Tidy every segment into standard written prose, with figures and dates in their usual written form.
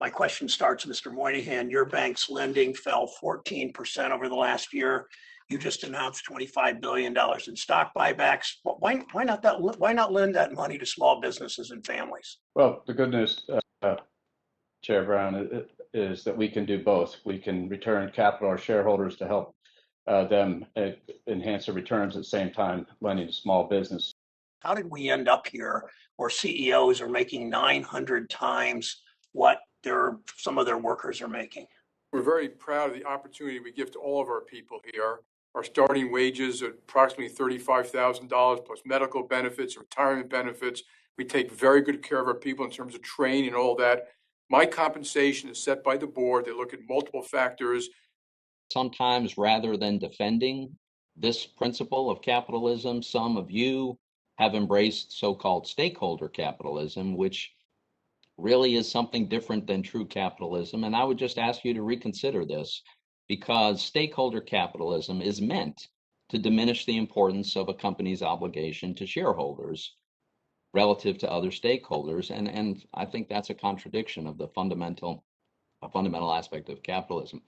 My question starts, Mr. Moynihan. Your bank's lending fell 14% over the last year. You just announced $25 billion in stock buybacks. Why not lend that money to small businesses and families? Well, the good news, Chair Brown, is that we can do both. We can return capital to our shareholders to help them enhance their returns at the same time lending to small business. How did we end up here where CEOs are making 900 times what some of their workers are making? We're very proud of the opportunity we give to all of our people here. Our starting wages are approximately $35,000 plus medical benefits, retirement benefits. We take very good care of our people in terms of training and all that. My compensation is set by the board. They look at multiple factors. Sometimes, rather than defending this principle of capitalism, some of you have embraced so-called stakeholder capitalism, which really is something different than true capitalism. And I would just ask you to reconsider this, because stakeholder capitalism is meant to diminish the importance of a company's obligation to shareholders relative to other stakeholders. And I think that's a contradiction of a fundamental aspect of capitalism.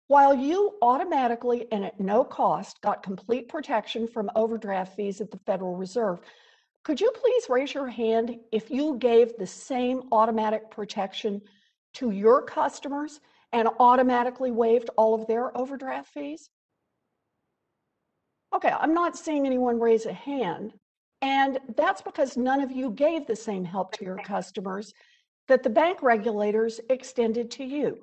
While you automatically and at no cost got complete protection from overdraft fees at the Federal Reserve, could you please raise your hand if you gave the same automatic protection to your customers and automatically waived all of their overdraft fees? Okay, I'm not seeing anyone raise a hand, and that's because none of you gave the same help to your customers that the bank regulators extended to you.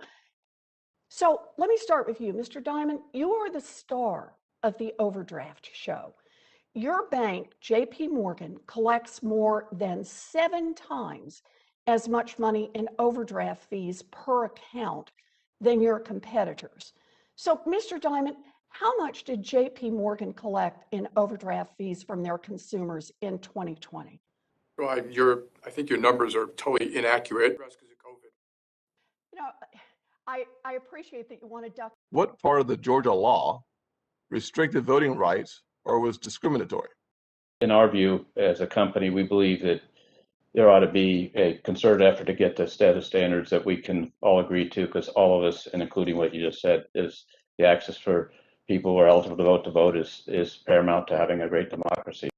So let me start with you, Mr. Diamond. You are the star of the overdraft show. Your bank, JP Morgan, collects more than 7 times as much money in overdraft fees per account than your competitors. So, Mr. Diamond, how much did JP Morgan collect in overdraft fees from their consumers in 2020? Well, I think your numbers are totally inaccurate because of COVID. You know, I appreciate that you want to duck. What part of the Georgia law restricted voting rights or was discriminatory? In our view, as a company, we believe that there ought to be a concerted effort to get the status standards that we can all agree to, because all of us, and including what you just said, is the access for people who are eligible to vote is paramount to having a great democracy.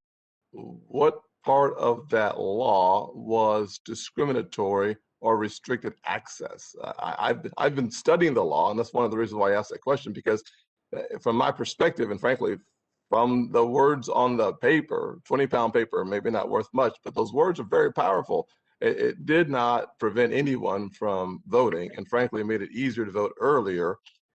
What part of that law was discriminatory or restricted access? I've been studying the law, and that's one of the reasons why I asked that question, because from my perspective, and frankly, from the words on the paper, 20-pound paper, maybe not worth much, but those words are very powerful. It did not prevent anyone from voting, and frankly, it made it easier to vote earlier.